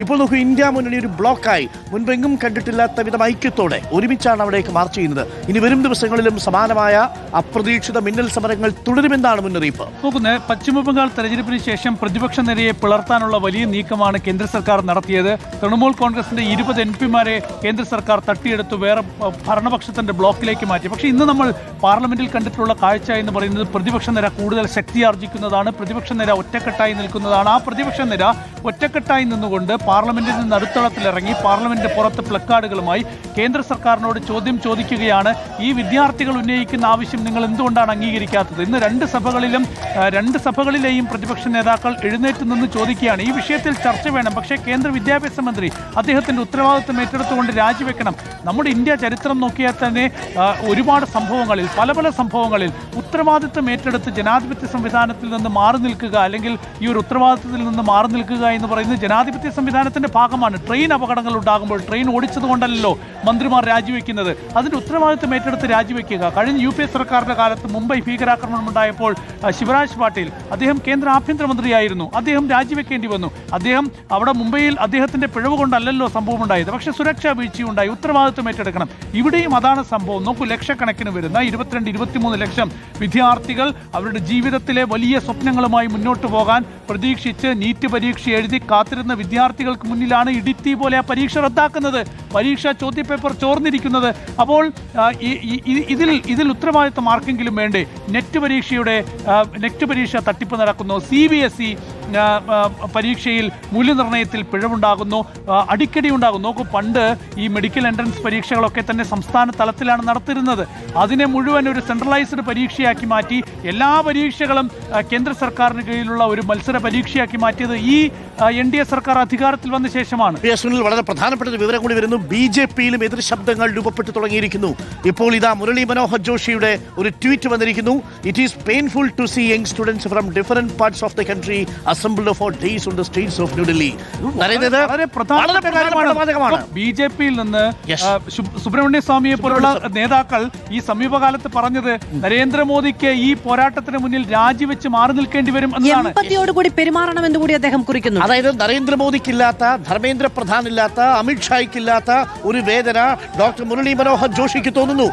ഇപ്പോൾ നോക്കൂ, ഇന്ത്യ മുന്നണി ഒരു ബ്ലോക്കായി മുൻപെങ്ങും കണ്ടിട്ടില്ലാത്ത വിധം ഐക്യത്തോടെ ഒരുമിച്ചാണ് അവിടേക്ക് മാർച്ച് ചെയ്യുന്നത്. ഇനി വരും ദിവസങ്ങളിലും സമാനമായ അപ്രതീക്ഷിത മിന്നൽ സമരങ്ങൾ തുടരുമെന്നാണ് മുന്നറിയിപ്പ്. നോക്കുന്നത് പശ്ചിമബംഗാൾ തെരഞ്ഞെടുപ്പിന് ശേഷം പ്രതിപക്ഷ നിരയെ പിളർത്താനുള്ള വലിയ നീക്കമാണ് കേന്ദ്ര സർക്കാർ നടത്തിയത്. തൃണമൂൽ കോൺഗ്രസിന്റെ 20 MP-മാരെ കേന്ദ്ര സർക്കാർ തട്ടിയെടുത്തു വേറെ ഭരണപക്ഷത്തിന്റെ ബ്ലോക്കിലേക്ക് മാറ്റി. പക്ഷേ ഇന്ന് നമ്മൾ പാർലമെന്റിൽ കണ്ടിട്ടുള്ള കാഴ്ച എന്ന് പറയുന്നത് പ്രതിപക്ഷ നിര കൂടുതൽ ശക്തിയാർജിക്കുന്നതാണ്. പ്രതിപക്ഷ നിര ഒറ്റക്കെട്ടായി നിൽക്കുന്നതാണ്. ആ പ്രതിപക്ഷ നിര ഒറ്റക്കെട്ടായി നിന്നുകൊണ്ട് പാർലമെന്റിൽ നിന്ന് നടുത്തളത്തിലിറങ്ങി പാർലമെന്റിന്റെ പുറത്ത് പ്ലക്കാർഡുകളുമായി കേന്ദ്ര സർക്കാരിനോട് ചോദ്യം ചോദിക്കുകയാണ്. ഈ വിദ്യാർത്ഥികൾ ഉന്നയിക്കുന്ന ആവശ്യം നിങ്ങൾ എന്തുകൊണ്ടാണ് അംഗീകരിക്കാത്തത്? ഇന്ന് രണ്ട് സഭകളിലെയും പ്രതിപക്ഷ നേതാക്കൾ എഴുന്നേറ്റ് നിന്ന് ചോദിക്കുകയാണ്, ഈ വിഷയത്തിൽ ചർച്ച വേണം, പക്ഷേ കേന്ദ്ര വിദ്യാഭ്യാസ മന്ത്രി അദ്ദേഹത്തിന്റെ ഉത്തരവാദിത്വം ഏറ്റെടുത്തുകൊണ്ട് രാജിവെക്കണം. നമ്മുടെ ഇന്ത്യ ചരിത്രം നോക്കിയാൽ തന്നെ ഒരുപാട് സംഭവങ്ങളിൽ പല സംഭവങ്ങളിൽ ഉത്തരവാദിത്വം ഏറ്റെടുത്ത് ജനാധിപത്യ സംവിധാനത്തിൽ നിന്ന് മാറി നിൽക്കുക, അല്ലെങ്കിൽ ഈ ഒരു ഉത്തരവാദിത്വത്തിൽ നിന്ന് മാറി നിൽക്കുക എന്ന് പറയുന്നത് ജനാധിപത്യ സംവിധാനത്തിന്റെ ഭാഗമാണ്. ട്രെയിൻ അപകടങ്ങൾ ഉണ്ടാകുമ്പോൾ ട്രെയിൻ ഓടിച്ചത് കൊണ്ടല്ലോ മന്ത്രിമാർ രാജിവെക്കുന്നത്. അതിന്റെ ഉത്തരവാദിത്വം ഏറ്റെടുത്ത് രാജിവെക്കുക. കഴിഞ്ഞ UPA സർക്കാരിന്റെ കാലത്ത് മുംബൈ ഭീകരാക്രമണം ഉണ്ടായപ്പോൾ ശിവരാജ് പാട്ടീൽ, അദ്ദേഹം കേന്ദ്ര ആഭ്യന്തരമന്ത്രിയായിരുന്നു, അദ്ദേഹം രാജിവെക്കേണ്ടി വന്നു. അദ്ദേഹം അവിടെ മുംബൈയിൽ അദ്ദേഹത്തിന്റെ പിഴവ് കൊണ്ടല്ലല്ലോ സംഭവം ഉണ്ടായത്, പക്ഷേ സുരക്ഷാ വീഴ്ചയുണ്ടായി, ഉത്തരവാദിത്വം ഏറ്റെടുക്കണം. ഇവിടെയും അതാണ് സംഭവം. നോക്കൂ, ലക്ഷക്കണക്കിന് വരുന്ന 22-23 ലക്ഷം വിദ്യാർത്ഥികൾ അവരുടെ ജീവിതത്തിലെ വലിയ സ്വപ്നങ്ങളുമായി മുന്നോട്ട് പോകാൻ പ്രതീക്ഷിച്ച് നീറ്റ് പരീക്ഷ എഴുതി കാത്തിരുന്ന വിദ്യാർത്ഥികൾക്ക് മുന്നിലാണ് ഇടിത്തി പോലെ ആ പരീക്ഷ റദ്ദാക്കുന്നത്, പരീക്ഷാ ചോദ്യപേപ്പർ ചോർന്നിരിക്കുന്നത്. അപ്പോൾ ഇതിൽ ഉത്തരവാദിത്വം ആർക്കെങ്കിലും വേണ്ടേ? നെറ്റ് പരീക്ഷ തട്ടിപ്പ് നടക്കുന്നു. CBSE പരീക്ഷയിൽ മൂല്യനിർണ്ണയത്തിൽ പിഴവുണ്ടാകുന്നു, അടിക്കടി ഉണ്ടാകുന്നു. നോക്കൂ, പണ്ട് ഈ മെഡിക്കൽ എൻട്രൻസ് പരീക്ഷകളൊക്കെ തന്നെ സംസ്ഥാന തലത്തിലാണ് നടത്തിയിരുന്നത്. അതിനെ മുഴുവൻ ഒരു സെൻട്രലൈസ്ഡ് പരീക്ഷയാക്കി മാറ്റി എല്ലാ പരീക്ഷകളും കേന്ദ്ര സർക്കാരിന് കീഴിലുള്ള ഒരു മത്സര പരീക്ഷയാക്കി മാറ്റിയത് ഈ NDA സർക്കാർ അധികാരത്തിൽ വന്ന ശേഷമാണ്. വളരെ പ്രധാനപ്പെട്ട ഒരു വിവരം കൂടി വരുന്നു. BJP-യിലും എതിർ ശബ്ദങ്ങൾ രൂപപ്പെട്ടു തുടങ്ങിയിരിക്കുന്നു. ഇപ്പോൾ ഇതാ മുരളി മനോഹർ ജോഷിയുടെ ഒരു ട്വീറ്റ് വന്നിരിക്കുന്നു. It is painful to see young students from different parts of the country assembled for days on the streets of New Delhi. വളരെ പ്രധാനപ്പെട്ട കാര്യമാണ്. BJP-യിൽ നിന്ന് സുബ്രഹ്മണ്യ സ്വാമിയെ പോലുള്ള നേതാക്കൾ ഈ സമീപകാലത്ത് പറഞ്ഞത് നരേന്ദ്രമോദിക്ക് ഈ പോരാട്ടത്തിന് മുന്നിൽ രാജിവെച്ച് മാറി നിൽക്കേണ്ടി വരും എന്നാണ്. എമ്പത്തിയോടുകൂടി പെരുമാറണമെന്ന് കൂടി അദ്ദേഹം കുറിക്കുന്നു. അതായത് നരേന്ദ്രമോദിക്കില്ലാത്ത, ധർമ്മേന്ദ്ര പ്രധാനില്ലാത്ത, അമിത്ഷായ്ക്കില്ലാത്ത ഒരു വേദന ഡോക്ടർ മുരളി മനോഹർ ജോഷിക്ക് തോന്നുന്നു.